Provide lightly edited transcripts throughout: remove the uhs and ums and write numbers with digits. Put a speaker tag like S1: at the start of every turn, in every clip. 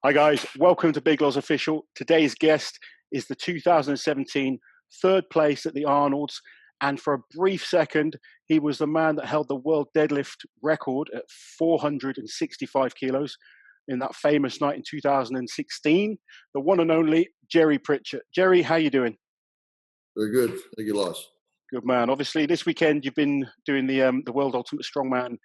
S1: Hi guys, welcome to Big Loz Official. Today's guest is the 2017 third place at the Arnold's, and for a brief second, he was the man that held the world deadlift record at 465 kilos in that famous night in 2016. The one and only Jerry Pritchett. Jerry, how you doing?
S2: Very good. Thank you, Loz.
S1: Good man. Obviously, this weekend you've been doing the World Ultimate Strongman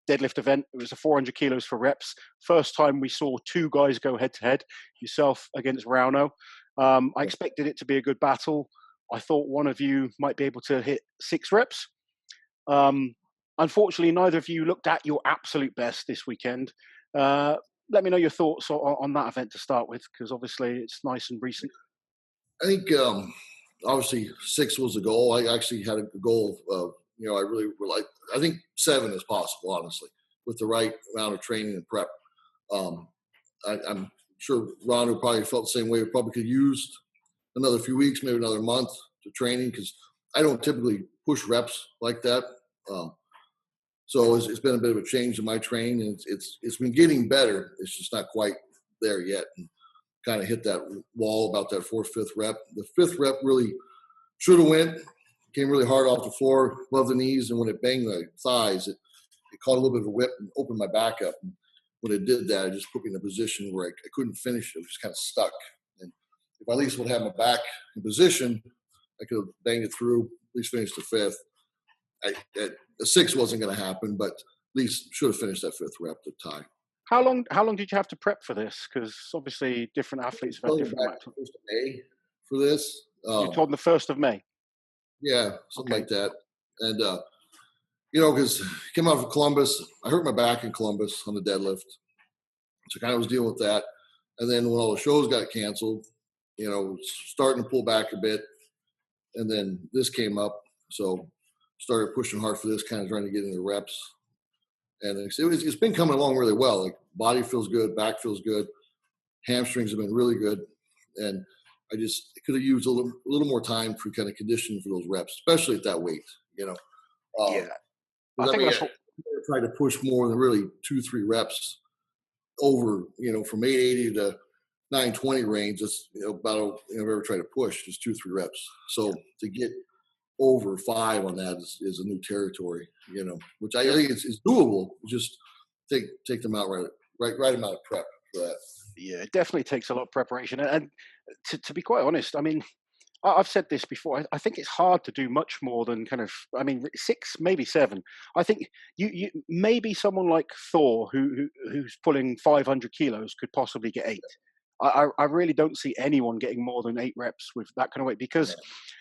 S1: deadlift event. It was a 400 kilos for reps. First time we saw two guys go head to head, yourself against Rauno. I expected it to be a good battle. I thought one of you might be able to hit 6 reps. Unfortunately, neither of you looked at your absolute best this weekend. Let me know your thoughts on that event to start with, because obviously it's nice and recent.
S2: I think obviously 6 was the goal. I actually had a goal of, I really would like, I think 7 is possible, honestly, with the right amount of training and prep. I'm sure Ron probably felt the same way. We probably could use another few weeks, maybe another month to training, because I don't typically push reps like that. So it's been a bit of a change in my training, and it's been getting better. It's just not quite there yet, and kind of hit that wall about that 4th, 5th rep. The 5th rep really should have went. Came really hard off the floor, above the knees, and when it banged the thighs, it caught a little bit of a whip and opened my back up. And when it did that, it just put me in a position where I couldn't finish. It was just kind of stuck. And if I at least would have my back in position, I could have banged it through, at least finished the 5th. The 6 wasn't going to happen, but at least should have finished that 5th rep to tie.
S1: How long did you have to prep for this? Because obviously different athletes have had different amounts.
S2: 1st of May for this.
S1: You told them the 1st of May?
S2: Yeah, something like that. And, because I came out of Columbus. I hurt my back in Columbus on the deadlift. So I kind of was dealing with that. And then when all the shows got canceled, starting to pull back a bit. And then this came up. So started pushing hard for this, kind of trying to get into the reps. And it's been coming along really well. Like, body feels good, back feels good. Hamstrings have been really good. And I could have used a little more time for kind of conditioning for those reps, especially at that weight,
S1: Yeah. I think that's what
S2: I tried to push more than really 2-3 reps over, from 880 to 920 range. That's about I've ever tried to push, just 2-3 reps. So to get over 5 on that is a new territory, which I think is doable. Just take them out right amount of prep for that.
S1: Yeah, it definitely takes a lot of preparation. And to be quite honest, I mean, I've said this before. I think it's hard to do much more than 6, maybe 7. I think you maybe someone like Thor, who's pulling 500 kilos, could possibly get 8. I really don't see anyone getting more than 8 reps with that kind of weight, because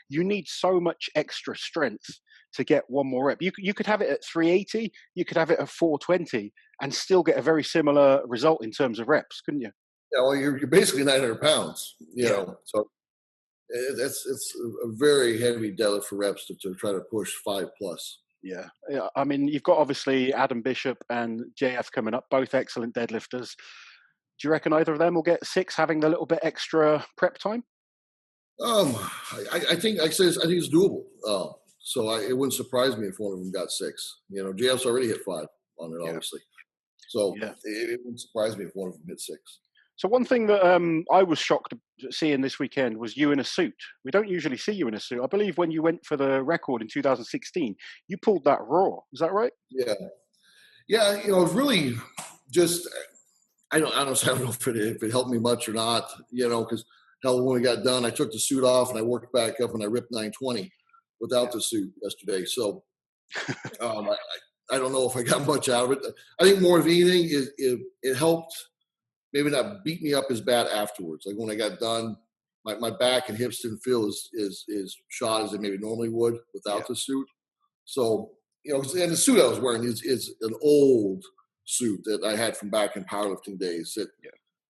S1: you need so much extra strength to get one more rep. You could have it at 380, you could have it at 420, and still get a very similar result in terms of reps, couldn't you?
S2: Yeah, well, you're basically 900 pounds, so it's a very heavy deadlift for reps to try to push 5+.
S1: Yeah. I mean, you've got obviously Adam Bishop and JF coming up, both excellent deadlifters. Do you reckon either of them will get 6, having the little bit extra prep time?
S2: I think it's doable. So it wouldn't surprise me if one of them got 6. JF's already hit 5 on it, obviously. So it wouldn't surprise me if one of them hit 6.
S1: So one thing that I was shocked seeing this weekend was you in a suit. We don't usually see you in a suit. I believe when you went for the record in 2016, you pulled that raw. Is that right?
S2: Yeah. It was really just, I don't know if it helped me much or not, because when we got done, I took the suit off and I worked back up and I ripped 920 without the suit yesterday. So I don't know if I got much out of it. I think more of anything, it helped maybe not beat me up as bad afterwards. Like when I got done, my back and hips didn't feel as shot as they maybe normally would without the suit. So, and the suit I was wearing is an old suit that I had from back in powerlifting days that,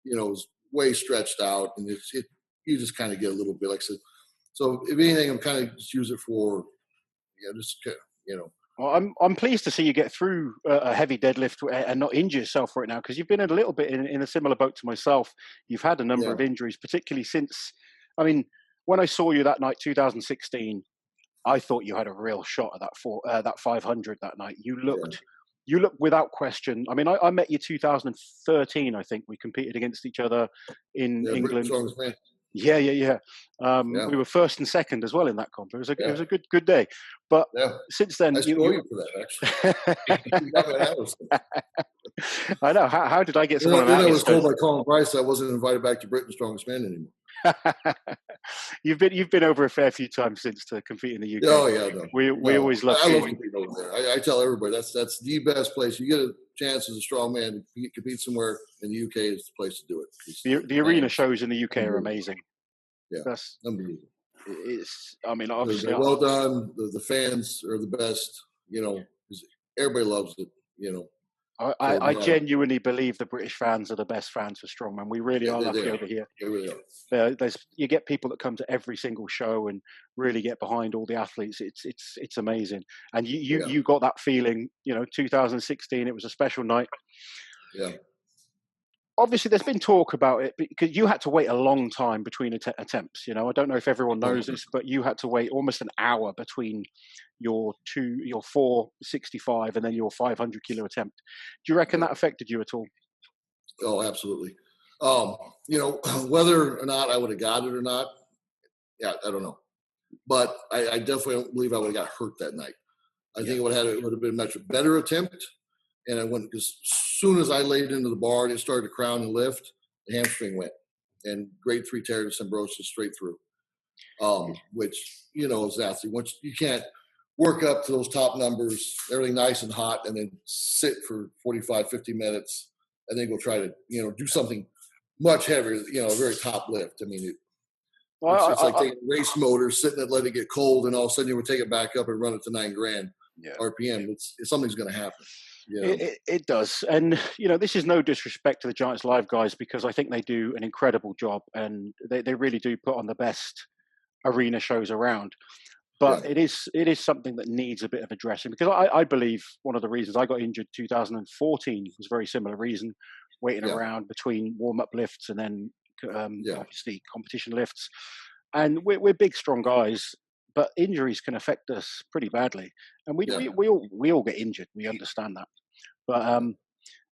S2: was way stretched out, and you just kind of get a little bit, like I said. So if anything, I'm kind of just use it for,
S1: Well, I'm pleased to see you get through a heavy deadlift and not injure yourself for it now, because you've been in a little bit in a similar boat to myself. You've had a number of injuries, particularly since, when I saw you that night, 2016, I thought you had a real shot at that 500 that night. You looked you look without question. I mean, I met you 2013. I think we competed against each other in
S2: Yeah, Britain's
S1: England.
S2: strongest man.
S1: Yeah.
S2: Yeah,
S1: We were first and second as well in that comp. It
S2: yeah,
S1: was a good day. But
S2: yeah.
S1: since
S2: I
S1: then,
S2: still owe you for that, actually. You got me an Anderson.
S1: I know. How did I get someone on
S2: Then I
S1: that
S2: was
S1: list?
S2: told by Colin Price I wasn't invited back to Britain's strongest man anymore.
S1: You've been over a fair few times since to compete in the UK.
S2: Oh yeah, no,
S1: We always love
S2: I love
S1: seeing
S2: competing over there. I tell everybody that's the best place. You get a chance as a strong man to compete somewhere in the UK is the place to do it.
S1: the arena shows in the UK are
S2: Unbelievable.
S1: amazing.
S2: Yeah,
S1: That's
S2: unbelievable.
S1: it's. I mean,
S2: They're
S1: obviously,
S2: well done. The fans are the best. 'Cause everybody loves it. So
S1: I genuinely believe the British fans are the best fans for strongman. We really are
S2: they
S1: lucky
S2: are.
S1: over here.
S2: They really are.
S1: You get people that come to every single show and really get behind all the athletes. It's amazing. And
S2: Yeah,
S1: you got that feeling. 2016. It was a special night.
S2: yeah.
S1: Obviously, there's been talk about it because you had to wait a long time between attempts. I don't know if everyone knows
S2: Oh,
S1: this, but you had to wait almost an hour between your 465 and then your 500 kilo attempt. Do you reckon
S2: yeah.
S1: that affected you at all?
S2: Oh, absolutely. Um, whether or not I would have got it or not, yeah, I don't know. But I definitely don't believe I would have got hurt that night. I think it would have been a much better attempt. And I went because as soon as I laid into the bar and it started to crown and lift, the hamstring went and grade 3 tear symbrosis straight through. Which is nasty. Once you can't work up to those top numbers, everything nice and hot, and then sit for 45, 50 minutes, and then go try to do something much heavier. A very top lift. I mean, it's like taking a race motor, sitting and letting it get cold, and all of a sudden you would take it back up and run it to 9 grand
S1: Yeah.
S2: RPM. Something's going to happen.
S1: It does. And, this is no disrespect to the Giants Live guys because I think they do an incredible job and they really do put on the best arena shows around. But
S2: Yeah.
S1: it is something that needs a bit of addressing because I believe one of the reasons I got injured 2014 was a very similar reason, waiting around between warm-up lifts and then obviously competition lifts. And we're big, strong guys, but injuries can affect us pretty badly. And we all get injured. We understand that. But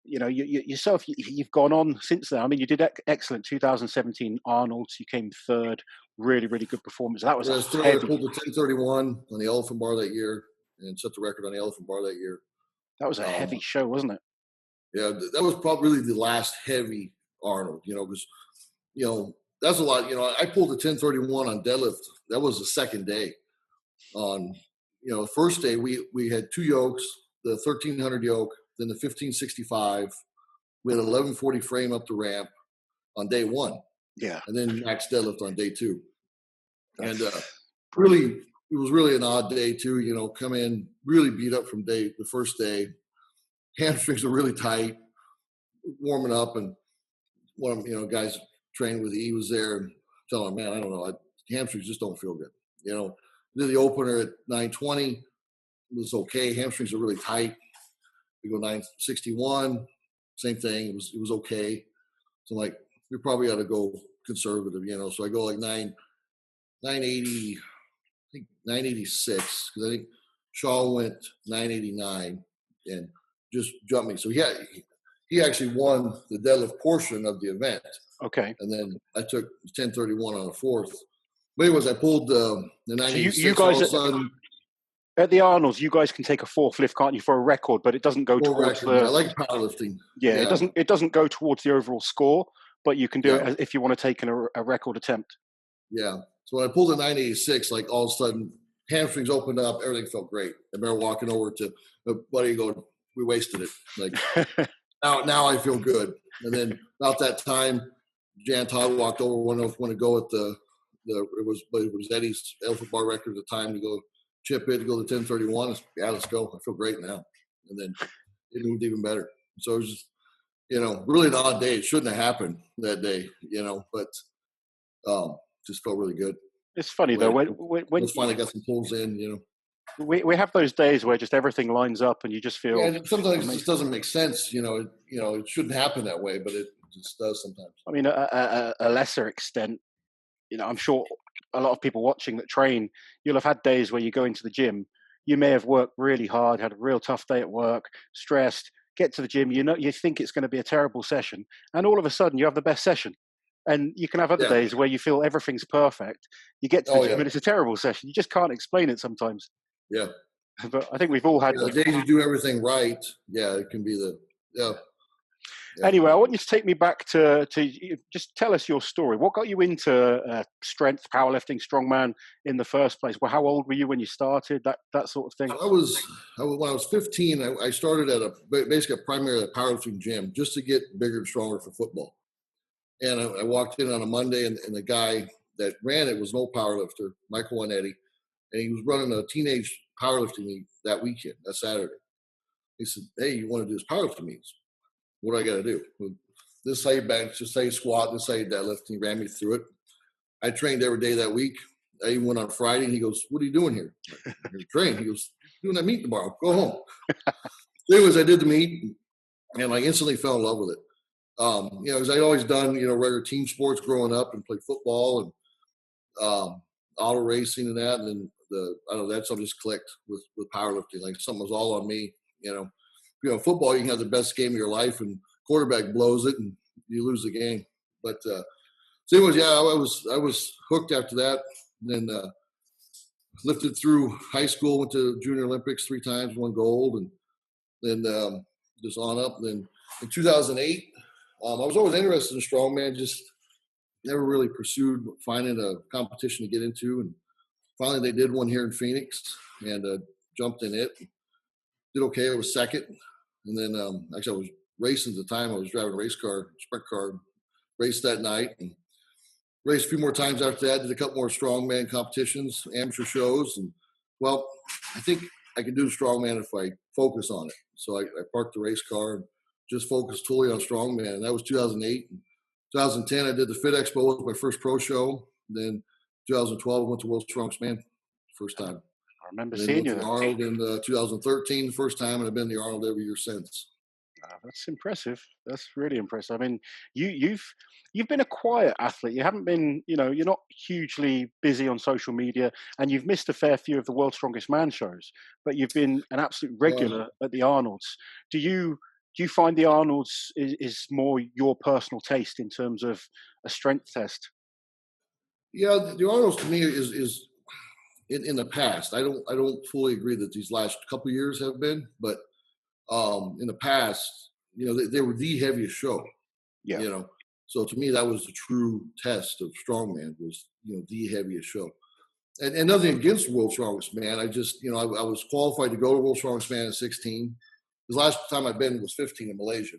S1: yourself, you've gone on since then. I mean, you did excellent 2017 Arnold's. You came third. Really, really good performance. That was
S2: I pulled the 1031 on the elephant bar that year and set the record on the elephant bar that year.
S1: That was a heavy show, wasn't it?
S2: Yeah, that was probably the last heavy Arnold. Because that's a lot. I pulled the 1031 on deadlift. That was the second day. On the first day we had 2 yokes, the 1300 yoke, then the 1565. We had 1140 frame up the ramp on day 1.
S1: Yeah,
S2: and then max deadlift on day 2. And really, it was really an odd day too. Come in really beat up from the first day. Hamstrings are really tight, warming up, and one of guys training with E was there and telling him, man, I don't know, hamstrings just don't feel good. Did the opener at 920, it was okay. Hamstrings are really tight. We go 961, same thing. It was okay. So like, we probably ought to go conservative, So I go like 980, I think 986, because I think Shaw went 989 and just jumped me. So he actually won the deadlift portion of the event.
S1: Okay.
S2: And then I took 1031 on the 4th. But anyways, I pulled the 986.
S1: So you guys all of a sudden, at the Arnold's, you guys can take a 4th lift, can't you, for a record? But it doesn't go towards the.
S2: I like powerlifting.
S1: Yeah, it doesn't go towards the overall score, but you can do it if you want to take a record attempt.
S2: Yeah. So when I pulled the 986, like all of a sudden, hamstrings opened up. Everything felt great. I remember walking over to a buddy going, we wasted it. Like now I feel good. And then about that time, Jan Todd walked over, wanted to go at it was Eddie's alpha bar record at the time to go chip it, to go to 1031. Yeah, let's go. I feel great now. And then it moved even better. So it was just, really an odd day. It shouldn't have happened that day, but just felt really good.
S1: It's funny though, when
S2: finally got some pulls in,
S1: we have those days where just everything lines up and you just feel.
S2: Yeah, and sometimes it just doesn't make sense. It shouldn't happen that way, but it just does sometimes.
S1: I mean, a lesser extent, I'm sure a lot of people watching that train, you'll have had days where you go into the gym, you may have worked really hard, had a real tough day at work, stressed, get to the gym, you think it's going to be a terrible session, and all of a sudden you have the best session. And you can have other
S2: Yeah.
S1: days where you feel everything's perfect. You get to the
S2: Oh
S1: gym
S2: yeah.
S1: and it's a terrible session. You just can't explain it sometimes.
S2: Yeah.
S1: But I think we've all had
S2: Yeah. The
S1: those.
S2: days you do everything right, yeah, it can be the yeah. Yeah.
S1: Anyway, I want you to take me back to just tell us your story. What got you into strength, powerlifting, strongman in the first place? Well, how old were you when you started? That sort of thing.
S2: When I was 15. I started at basically primarily a powerlifting gym just to get bigger and stronger for football. And I walked in on a Monday, and the guy that ran it was an old powerlifter, Michael Eddie, and he was running a teenage powerlifting meet that weekend, that Saturday. He said, "Hey, you want to do this powerlifting meets? What do I got to do? Well, this is how you bench, this is how you squat, this is how you deadlift." And he ran me through it. I trained every day that week. I even went on Friday, and he goes, "What are you doing here?" I'm here to train. He goes, "Doing that meet tomorrow. Go home." So anyways, I did the meet, and I instantly fell in love with it. Because I'd always done, regular team sports growing up and played football and auto racing and that. And then I don't know, that something just clicked with powerlifting. Like something was all on me, football, you can have the best game of your life and quarterback blows it and you lose the game. But, so anyways, yeah, I was hooked after that. And then, lifted through high school, went to Junior Olympics 3 times, won gold, and then, just on up. And then in 2008, I was always interested in strongman, just never really pursued finding a competition to get into. And finally, they did one here in Phoenix, and jumped in it. Did okay. I was second. And then actually, I was racing at the time. I was driving a race car, sprint car, raced that night, and raced a few more times after that. Did a couple more strongman competitions, amateur shows. And, well, I think I can do strongman if I focus on it. So I parked the race car and just focused fully on strongman. And that was 2008. And 2010, I did the Fit Expo, was my first pro show. Then 2012, I went to World's Strongest Man first time.
S1: I remember
S2: And then
S1: seeing
S2: went
S1: you
S2: to
S1: there.
S2: the Arnold in 2013, the first time, and I've been to the Arnold every year since.
S1: That's impressive. That's really impressive. I mean, you've been a quiet athlete. You haven't been, you're not hugely busy on social media, and you've missed a fair few of the World's Strongest Man shows. But you've been an absolute regular at the Arnold's. Do you find the Arnold's is more your personal taste in terms of a strength test?
S2: Yeah, the Arnold's to me is in the past. I don't fully agree that these last couple of years have been, but in the past, they were the heaviest show.
S1: Yeah.
S2: So to me, that was the true test of strongman, was the heaviest show. And nothing against World Strongest Man. I just I was qualified to go to World Strongest Man at 16. The last time I've been was 15 in Malaysia.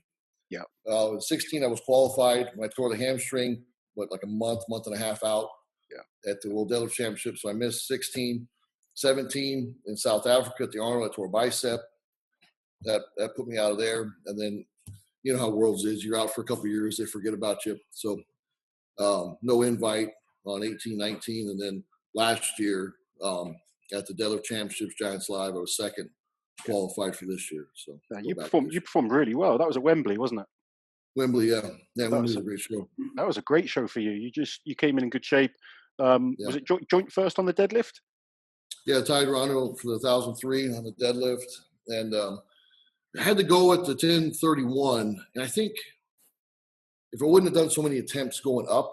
S1: Yeah.
S2: At 16, I was qualified. When I tore the hamstring, like a month and a half out. Yeah. At the World Deadlift Championship, so I missed 16, 17 in South Africa at the Arnold. I tore a bicep. That put me out of there, and then you know how Worlds is. You're out for a couple of years, they forget about you. So no invite on 18, 19, and then last year at the Deadlift Championships Giants Live, I was second qualified for this year. So
S1: you performed really well. That was at Wembley, wasn't it?
S2: Wembley, yeah, Wembley's a great show.
S1: That was a great show for you. You came in good shape. Was it joint first on the deadlift?
S2: Yeah, tied Rondo for the 1,003 on the deadlift, and I had to go at the 1031. And I think if I wouldn't have done so many attempts going up,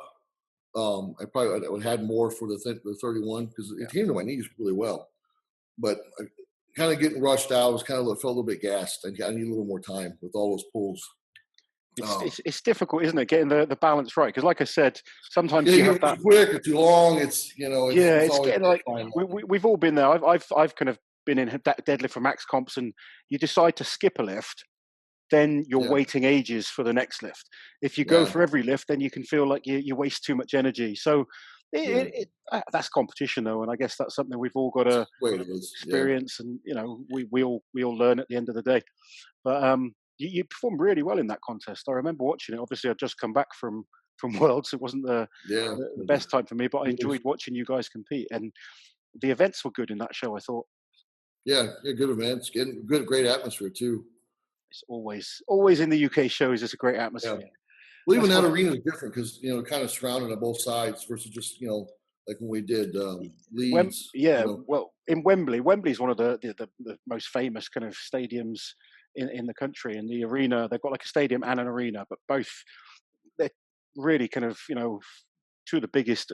S2: I probably would have had more for the 31 because it came to my knees really well. But I, kind of getting rushed out, felt a little bit gassed. I need a little more time with all those pulls.
S1: It's difficult, isn't it, getting the balance right? Because, like I said, sometimes
S2: you
S1: have
S2: get
S1: that
S2: too quick or too long. It's
S1: getting like we've all been there. I've kind of been in deadlift for max comps, and you decide to skip a lift, then you're waiting ages for the next lift. If you go for every lift, then you can feel like you waste too much energy. So that's competition, though, and I guess that's something we've all got to experience, and we all learn at the end of the day. But you performed really well in that contest. I remember watching it. Obviously, I'd just come back from Worlds. It wasn't the best time for me, but I enjoyed watching you guys compete, and the events were good in that show, I thought.
S2: Yeah, good events, great atmosphere too.
S1: It's always in the UK shows. It's a great atmosphere.
S2: Yeah. Well, even that arena is different because kind of surrounded on both sides versus just like when we did Leeds.
S1: Well, in Wembley. Wembley's one of the most famous kind of stadiums in the country. And the arena, they've got like a stadium and an arena, but both they're really kind of two of the biggest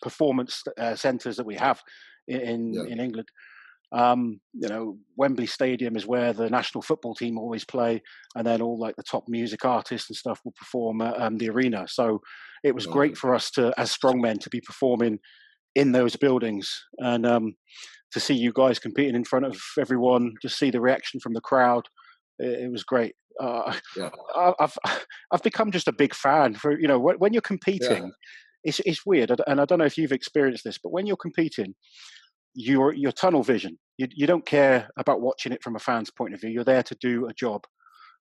S1: performance centres that we have in England. Wembley Stadium is where the national football team always play, and then all like the top music artists and stuff will perform at the arena. So it was great for us to, as strongmen, to be performing in those buildings, and to see you guys competing in front of everyone, just see the reaction from the crowd. It was great. I've become just a big fan for when you're competing. It's weird, and I don't know if you've experienced this, but when you're competing, you're tunnel vision. You don't care about watching it from a fan's point of view. You're there to do a job.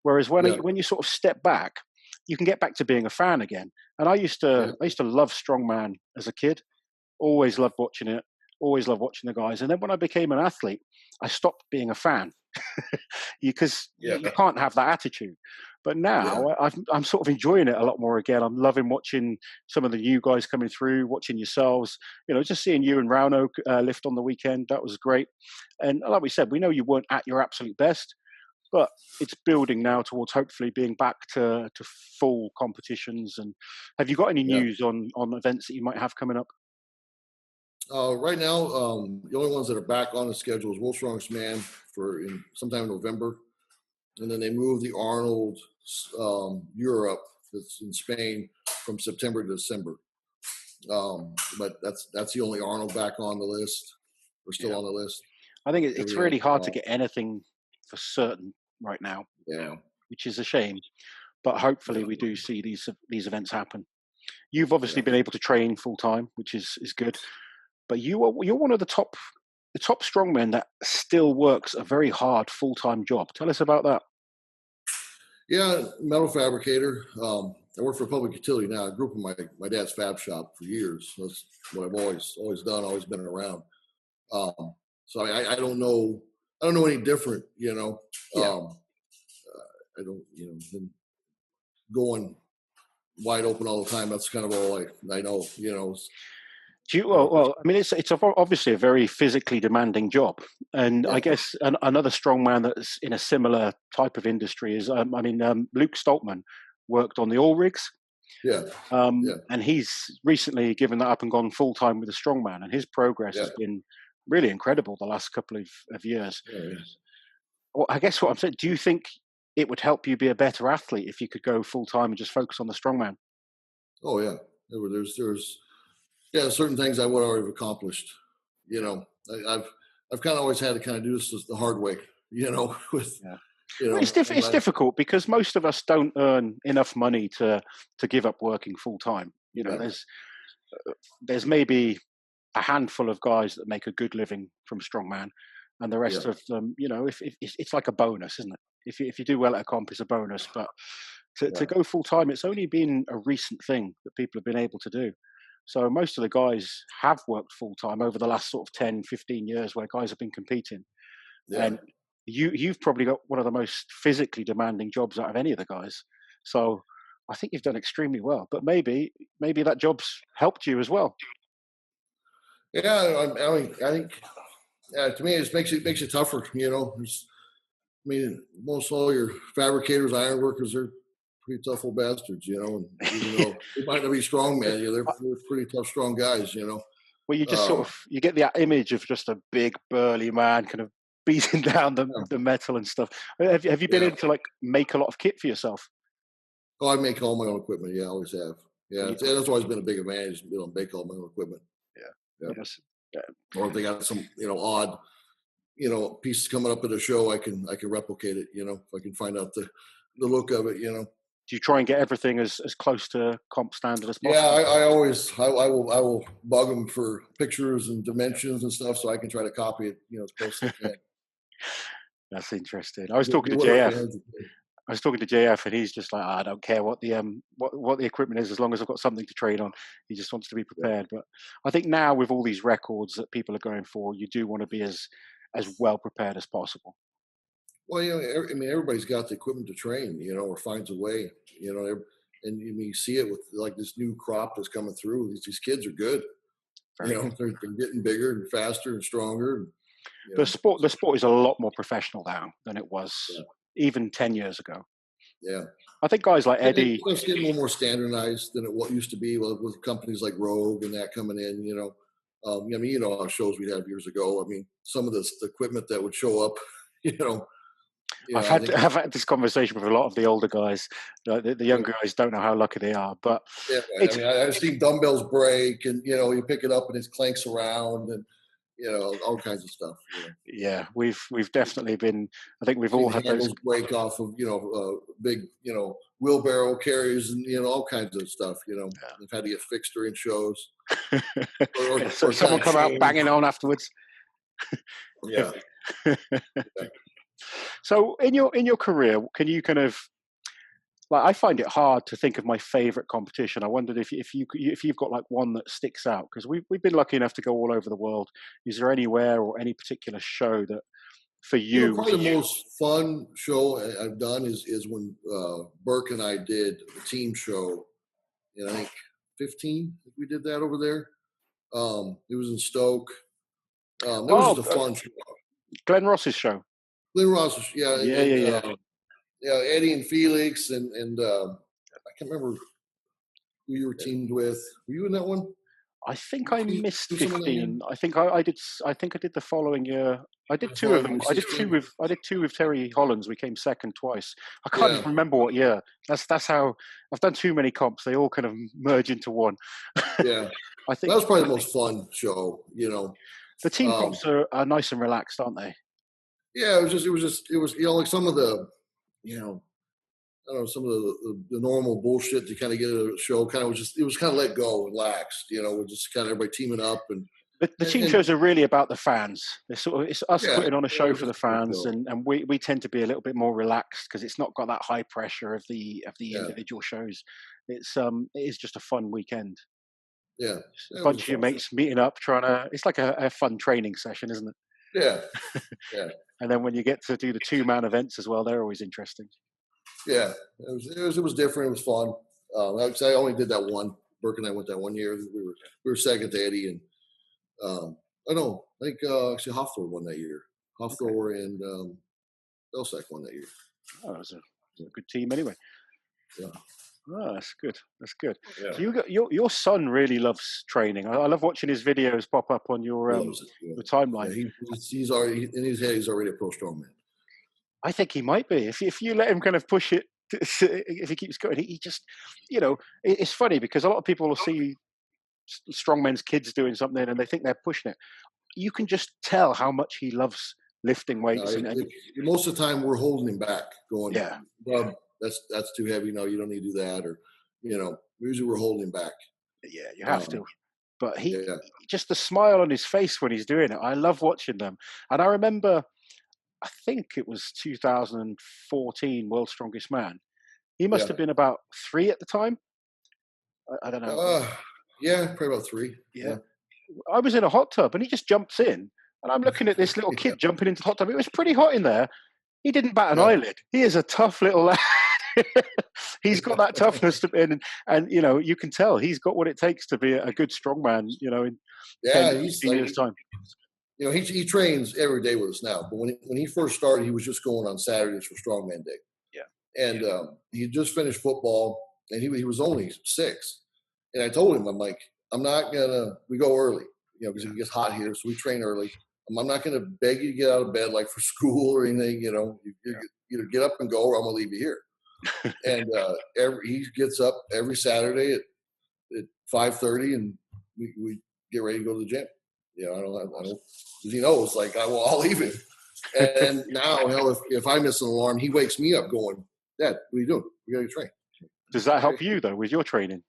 S1: Whereas when you sort of step back, you can get back to being a fan again. And I used to love Strongman as a kid. Always loved watching it. Always loved watching the guys. And then when I became an athlete, I stopped being a fan because you can't have that attitude. But now I'm sort of enjoying it a lot more again. I'm loving watching some of the new guys coming through, watching yourselves, just seeing you and Rauno lift on the weekend. That was great. And like we said, we know you weren't at your absolute best, but it's building now towards hopefully being back to full competitions. And have you got any news on events that you might have coming up?
S2: Right now, the only ones that are back on the schedule is World Strongest Man sometime in November, and then they moved the Arnold Europe that's in Spain from September to December. But that's the only Arnold back on the list. We're still on the list.
S1: I think it's really hard to get anything for certain right now.
S2: Yeah,
S1: which is a shame. But hopefully, we do see these events happen. You've obviously been able to train full time, which is good. But you're one of the top strongmen that still works a very hard full-time job. Tell us about that.
S2: Yeah, metal fabricator. I work for a public utility now. I grew up in my dad's fab shop for years. That's what I've always done, always been around. So I don't know any different, I don't, been going wide open all the time. That's kind of all I know,
S1: Well, I mean, it's obviously a very physically demanding job, and I guess another strongman that's in a similar type of industry is, Luke Stoltman worked on the oil rigs, and he's recently given that up and gone full time with the strongman, and his progress has been really incredible the last couple of years. Well, I guess what I'm saying, do you think it would help you be a better athlete if you could go full time and just focus on the strongman?
S2: Oh yeah, there's certain things I would already have accomplished. I've kind of always had to kind of do this the hard way.
S1: Well, it's difficult because most of us don't earn enough money to give up working full time. There's maybe a handful of guys that make a good living from strongman, and the rest of them, if it's like a bonus, isn't it? If you do well at a comp, it's a bonus. But to go full time, it's only been a recent thing that people have been able to do. So most of the guys have worked full time over the last sort of 10, 15 years where guys have been competing. And you've probably got one of the most physically demanding jobs out of any of the guys. So I think you've done extremely well. But maybe that job's helped you as well.
S2: Yeah, I think to me it makes it tougher. Most all your fabricators, iron workers, they're pretty tough old bastards, and even though they might not be strong, man, they're pretty tough, strong guys,
S1: Well, you just you get the image of just a big burly man kind of beating down the metal and stuff. Have you been able to like make a lot of kit for yourself?
S2: Oh, I make all my own equipment. Yeah, I always have. Yeah, that's always been a big advantage, make all my own equipment. Yeah.
S1: Yes.
S2: Or if they got some, odd, pieces coming up at a show, I can replicate it. If I can find out the look of it.
S1: Do you try and get everything as close to comp standard as possible?
S2: Yeah, I will bug them for pictures and dimensions and stuff, so I can try to copy it, as close as I can.
S1: That's interesting. I was talking to JF, and he's just like, I don't care what the equipment is, as long as I've got something to train on. He just wants to be prepared. But I think now with all these records that people are going for, you do want to be as well prepared as possible.
S2: Well, everybody's got the equipment to train, or finds a way, and you see it with like this new crop that's coming through. These kids are good. They're getting bigger and faster and stronger. You
S1: The
S2: know,
S1: sport is a lot more professional now than it was
S2: yeah,
S1: even 10 years ago.
S2: yeah.
S1: I think guys like Eddie.
S2: It's getting a little more standardized than what used to be with companies like Rogue and that coming in. I mean, how shows we had years ago. I mean, some of the equipment that would show up, you know, I think,
S1: I've had this conversation with a lot of the older guys. The
S2: yeah,
S1: younger guys don't know how lucky they are, but
S2: yeah, man. I
S1: it's
S2: mean, I've seen dumbbells break, and you pick it up and it clanks around, and all kinds of stuff.
S1: yeah, we've definitely been. I think we've all
S2: Seen
S1: had those.
S2: handles break off of big wheelbarrow carriers and all kinds of stuff. They've had to get fixed during shows
S1: Yeah, so
S2: or kind
S1: someone
S2: of
S1: come out
S2: changed.
S1: banging on afterwards.
S2: Yeah, yeah.
S1: So in your career, can you kind of like? I find it hard to think of my favorite competition. I wondered if you've got like one that sticks out, because we've been lucky enough to go all over the world. Is there anywhere or any particular show that for you was
S2: Probably the most fun show I've done is when Burke and I did the team show. I think 15. I think we did that over there. It was in Stoke. It was
S1: oh
S2: just a fun show.
S1: Glenn Ross's show?
S2: Lynn Ross, was- yeah,
S1: Yeah, yeah, yeah.
S2: Eddie and Felix and I can't remember who you were teamed with. Were you in that one?
S1: I think
S2: Did
S1: I
S2: you
S1: missed
S2: do some of that year?
S1: 15. I think I did. I think I did the following year. I did
S2: The
S1: two of
S2: following
S1: them.
S2: year, 16.
S1: I did two with Terry Hollands. We came second twice. I can't
S2: Yeah,
S1: even remember what year. That's how I've done too many comps. They all kind of merge into one.
S2: yeah.
S1: I
S2: That
S1: think
S2: was probably the most fun show.
S1: the team
S2: Um,
S1: comps are nice and relaxed, aren't they?
S2: yeah, it was like some of the, you know, I don't know, some of the normal bullshit to kind of get a show kind of it was kind of let go and relaxed, with just kind of everybody teaming up
S1: The team
S2: and
S1: shows are really about the fans. It's us
S2: yeah,
S1: putting on a
S2: it
S1: show
S2: was
S1: for the
S2: just a good
S1: fans,
S2: show.
S1: and we tend to be a little bit more relaxed because it's not got that high pressure of the
S2: Yeah,
S1: individual shows. It is just a fun weekend.
S2: yeah,
S1: A
S2: it was
S1: bunch
S2: a
S1: of your
S2: fun show.
S1: mates meeting up, trying to. It's like a fun training session, isn't it?
S2: Yeah, yeah,
S1: And then when you get to do the 2-man events as well, they're always interesting.
S2: yeah. It was different. It was fun. I only did that one. Burke and I went that one year. We were second to Eddie and I know. I think actually Hofthor won that year.
S1: Okay,
S2: Hofthor and Belsack won that year.
S1: oh, it was a good team anyway.
S2: Yeah,
S1: Oh, that's good. That's good.
S2: yeah.
S1: So your son really loves training. I love watching his videos pop up on
S2: He loves it.
S1: your
S2: Yeah,
S1: timeline.
S2: he's already in his head. He's already a pro strongman.
S1: I think he might be if you let him kind of push it. If he keeps going, he just it's funny because a lot of people will see strongmen's kids doing something and they think they're pushing it. You can just tell how much he loves lifting weights and
S2: Most of the time we're holding him back, going,
S1: yeah,
S2: "Bub, that's too heavy. No, you don't need to do that." Or, usually we're holding him back.
S1: yeah, you have to.
S2: Um,
S1: But he
S2: yeah,
S1: just the smile on his face when he's doing it. I love watching them. And I remember, I think it was 2014 World's Strongest Man. He must
S2: yeah,
S1: have been about 3 at the time. I don't know.
S2: uh, yeah. Probably about 3.
S1: Yeah,
S2: Yeah,
S1: I was in a hot tub and he just jumps in, and I'm looking at this little
S2: yeah,
S1: kid jumping into the hot tub. It was pretty hot in there. He didn't bat an
S2: yeah,
S1: eyelid. He is a tough little lad. He's got that toughness to, and you can tell he's got what it takes to be a good strongman. In 10,
S2: yeah. He's
S1: 15
S2: like,
S1: years time.
S2: he trains every day with us now. But when he first started, he was just going on Saturdays for Strongman Day.
S1: Yeah,
S2: And he just finished football, and he was only 6. And I told him, I'm like, I'm not gonna. We go early, because it gets hot here, so we train early. I'm not gonna beg you to get out of bed like for school or anything. You either get up and go, or I'm gonna leave you here. And he gets up every Saturday at 5:30, and we get ready to go to the gym. I don't, because he knows, like, I'll leave him. And now, hell, if I miss an alarm, he wakes me up going, "Dad, what are you doing? We got to train."
S1: Does that
S2: Okay.
S1: help you though with your training,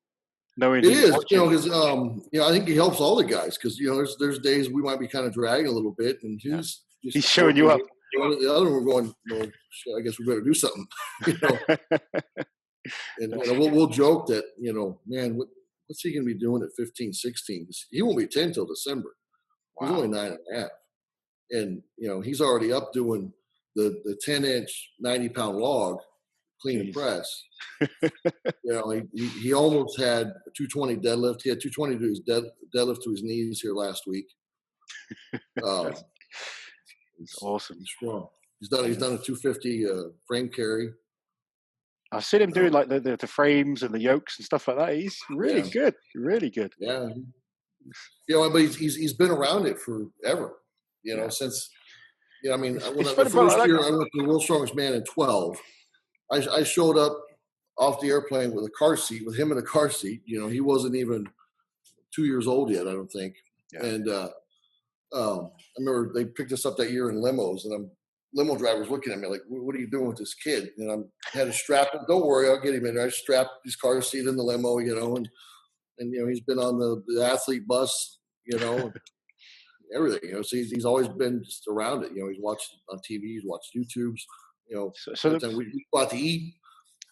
S1: knowing
S2: It
S1: he's
S2: is,
S1: watching?
S2: because I think he helps all the guys, because there's days we might be kind of dragging a little bit, and
S1: Yeah,
S2: he's just
S1: he's showing you up.
S2: the other one we're going, well, shit, I guess we better do something, and we'll joke that, man, what's he gonna be doing at 15, 16? He won't be 10 till December. He's only
S1: Wow.
S2: 9.5. And he's already up doing the 10-inch 90-pound log clean and
S1: Jeez.
S2: press. He almost had a 220 deadlift. He had 220 to his deadlift to his knees here last week.
S1: It's awesome.
S2: He's strong. He's done a 250 frame carry.
S1: I've seen him doing like the frames and the yokes and stuff like that. He's really good, really good.
S2: Yeah, but he's been around it forever. Since I mean, when the first year I went to the World's Strongest Man in 12, I showed up off the airplane with him in a car seat. He wasn't even 2 years old yet, I don't think. Yeah. And I remember they picked us up that year in limos, and limo drivers looking at me like, "What are you doing with this kid?" And I had to strap him. Don't worry, I'll get him in there. I strapped his car seat in the limo, and he's been on the athlete bus, everything. So he's always been just around it. He's watched on TV, he's watched YouTubes. So we go out to eat,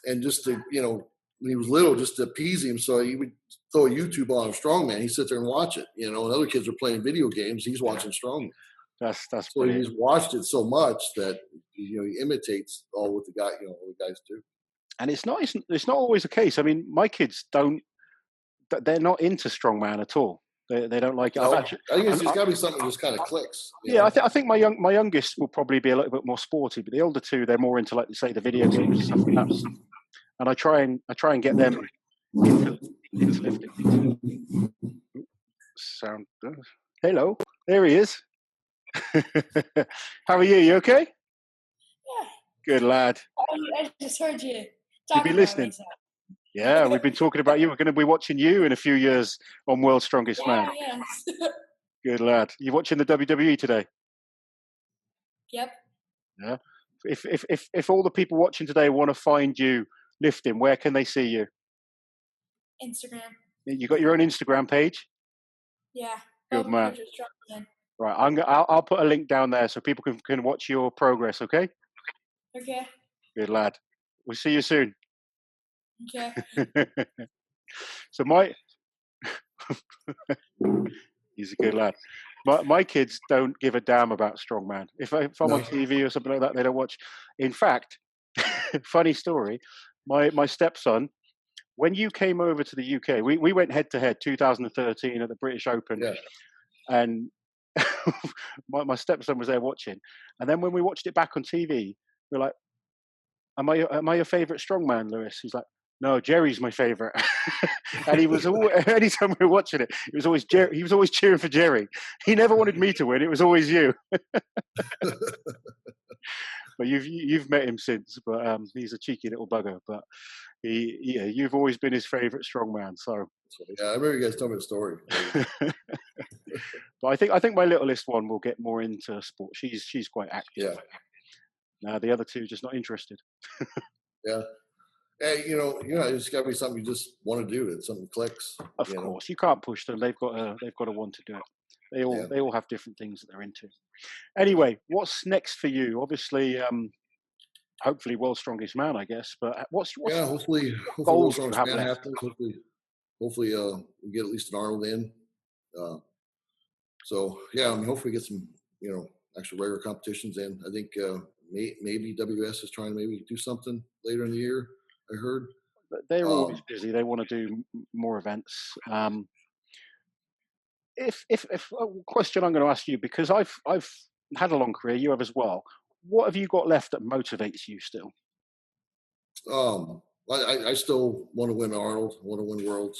S2: and just to when he was little, just to appease him, so he would throw a YouTube on Strongman. He'd sit there and watch it. And other kids are playing video games. He's watching Strongman.
S1: That's
S2: so
S1: brilliant.
S2: He's watched it so much that he imitates all what all the guys do.
S1: And it's not always the case. I mean, my kids they're not into Strongman at all. They don't like it.
S2: No, I think it's just got to be something that just kind of clicks.
S1: I think my youngest will probably be a little bit more sporty, but the older two, they're more into, like you say, the video games and stuff like that. And I try and get them into lifting. Sound. Hello, there he is. How are you? You okay?
S3: Yeah.
S1: Good lad.
S3: I just heard you.
S1: You've been listening. Yeah, we've been talking about you. We're going to be watching you in a few years on World's Strongest Man.
S3: Yes.
S1: Good lad. You watching the WWE today?
S3: Yep.
S1: Yeah. If all the people watching today want to find you lifting, where can they see you?
S3: Instagram.
S1: You got your own Instagram page?
S3: Yeah.
S1: Good man. Right, I'll put a link down there so people can watch your progress. Okay.
S3: Okay.
S1: Good lad. We'll see you soon.
S3: Okay.
S1: So he's a good lad. My kids don't give a damn about Strongman. If I'm on TV or something like that, they don't watch. In fact, funny story, my stepson, when you came over to the UK, we went head to head 2013 at the British Open.
S2: Yeah.
S1: And my stepson was there watching. And then when we watched it back on TV, we're like, am I your favorite Strongman, Lewis? He's like, no, Jerry's my favorite. And he was anytime we were watching it, it was always Jerry. He was always cheering for Jerry. He never wanted me to win. It was always you. But you've met him since, but he's a cheeky little bugger. But you've always been his favorite Strongman. So
S2: yeah, I remember you guys telling me the story.
S1: But I think my littlest one will get more into sport. She's quite active.
S2: Yeah.
S1: Now the other two just not interested.
S2: Yeah. Hey, it's got to be something you just want to do. That something clicks.
S1: Of course, you can't push them. They've got to want to do it. They all have different things that they're into. Anyway, what's next for you? Obviously, hopefully, World's Strongest Man, I guess. But what's
S2: hopefully
S1: goals
S2: World's Strongest Man happens. Hopefully, we get at least an Arnold in. So yeah, I mean, hopefully get some actual regular competitions in. I think maybe WS is trying to maybe do something later in the year. I heard.
S1: They're always busy. They want to do more events. If a question I'm going to ask you, because I've had a long career, you have as well. What have you got left that motivates you still?
S2: I still want to win Arnold. I want to win Worlds.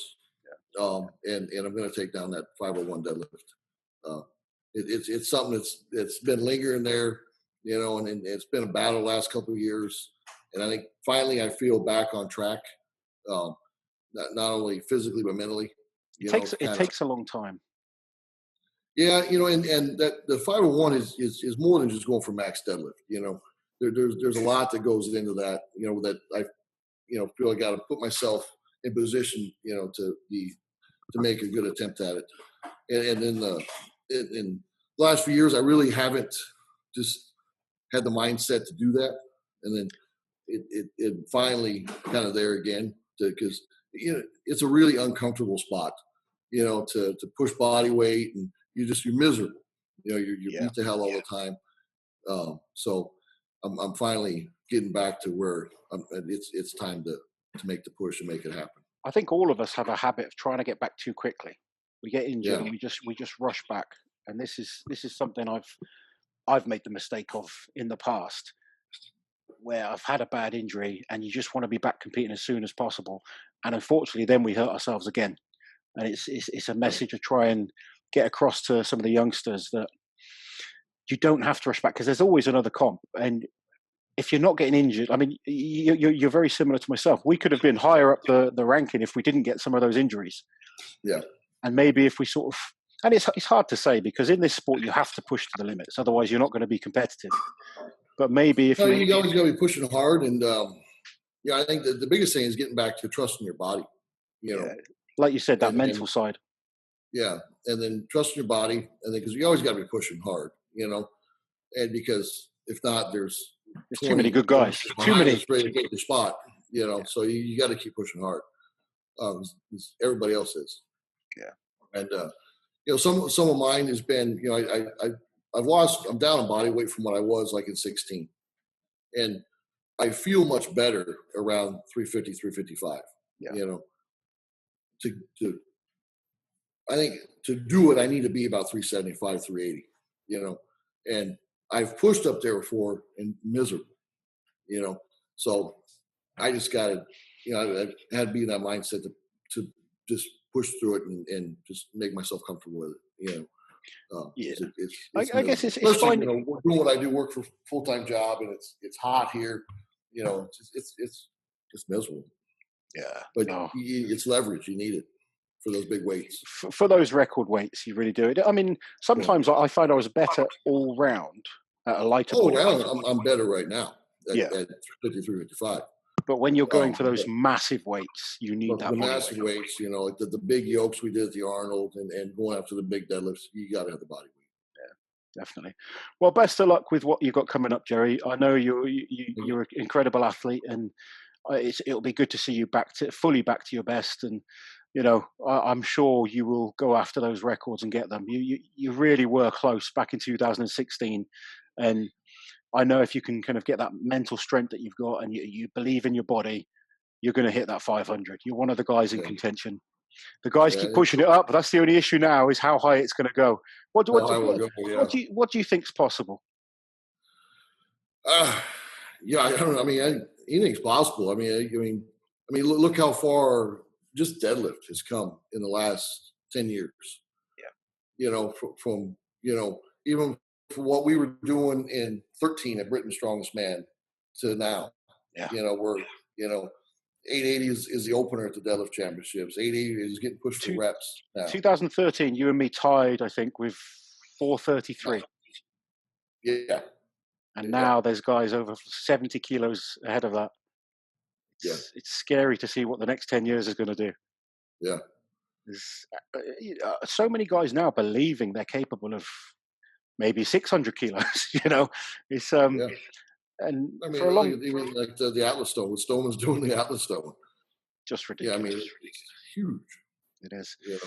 S2: And I'm going to take down that 501 deadlift. It's something that's been lingering there, and it's been a battle the last couple of years. And I think finally I feel back on track, not only physically but mentally.
S1: It takes a long time.
S2: Yeah, and that the 501 is more than just going for max deadlift. There's a lot that goes into that. That I feel I got to put myself in position, to make a good attempt at it. And in the last few years, I really haven't just had the mindset to do that. And then it finally kind of there again, because it's a really uncomfortable spot, to push body weight, and you're miserable. You're beat to hell all the time. So I'm finally getting back to where it's time to make the push and make it happen.
S1: I think all of us have a habit of trying to get back too quickly. We get injured and we just rush back. And this is something I've made the mistake of in the past, where I've had a bad injury and you just want to be back competing as soon as possible. And unfortunately, then we hurt ourselves again. And it's a message to try and get across to some of the youngsters that you don't have to rush back, because there's always another comp. And if you're not getting injured, I mean, you're very similar to myself. We could have been higher up the ranking if we didn't get some of those injuries.
S2: Yeah.
S1: And maybe if we sort of, and it's hard to say, because in this sport you have to push to the limits, otherwise you're not going to be competitive. But maybe if
S2: you always got to be pushing hard, and I think the biggest thing is getting back to trusting your body. You know,
S1: like you said, that mental side.
S2: Yeah, and then trusting your body, and then because you always got to be pushing hard, and because if not, there's
S1: too many good guys, too many
S2: ready to get your spot. So you got to keep pushing hard. Everybody else is.
S1: Yeah,
S2: and some of mine has been, I'm down in body weight from what I was like in 16, and I feel much better around 350, 355.
S1: Yeah.
S2: I think to do it, I need to be about 375, 380, and I've pushed up there before and miserable, so I just got to, I had to be in that mindset to just push through it and just make myself comfortable with it,
S1: I guess it's fine.
S2: Doing what I do, work for a full-time job, and it's hot here, it's miserable.
S1: Yeah,
S2: but it's leverage. You need it for those big weights.
S1: For those record weights, you really do it. I mean, sometimes I find I was better all round at a lighter.
S2: All round, I'm better right now at 53, 55.
S1: But when you're going for those massive weights, you need that.
S2: The massive weights, like the big yokes we did at the Arnold, and going after the big deadlifts, you got to have the body weight.
S1: Yeah, definitely. Well, best of luck with what you've got coming up, Jerry. I know you're an incredible athlete, and it'll be good to see you fully back to your best. And I'm sure you will go after those records and get them. You really were close back in 2016, and I know if you can kind of get that mental strength that you've got, and you believe in your body, you're going to hit that 500. You're one of the guys in contention. The guys keep pushing it up, but that's the only issue now, is how high it's going to go. What do you think's possible?
S2: I don't know. I mean, anything's possible. I mean, look how far just deadlift has come in the last 10 years. Yeah. From even from what we were doing in 13 at Britain's Strongest Man to now. Yeah. We're 880 is the opener at the deadlift championships. 880 is getting pushed for reps now.
S1: 2013, you and me tied, I think, with 433.
S2: Yeah.
S1: And now there's guys over 70 kilos ahead of that. It's scary to see what the next 10 years is going to do.
S2: Yeah.
S1: There's so many guys now believing they're capable of maybe 600 kilos, it's and for a long,
S2: even like the Atlas Stone, what Stoneman's doing the Atlas Stone,
S1: just ridiculous.
S2: Yeah, it's huge.
S1: It is. Yeah.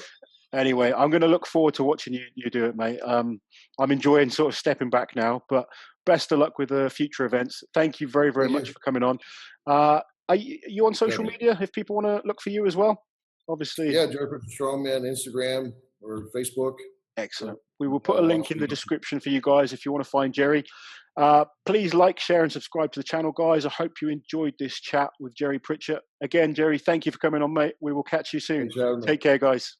S1: Anyway, I'm going to look forward to watching you do it, mate. I'm enjoying sort of stepping back now, but best of luck with the future events. Thank you very, very much for coming on. Are you on social media if people want to look for you as well? Obviously.
S2: Yeah, Jerry Pritchett Strongman, Instagram or Facebook.
S1: Excellent. We will put a link in the description for you guys if you want to find Jerry. Please like, share, and subscribe to the channel, guys. I hope you enjoyed this chat with Jerry Pritchett. Again, Jerry, thank you for coming on, mate. We will catch you soon. Take care, guys.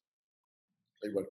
S2: Hey, buddy.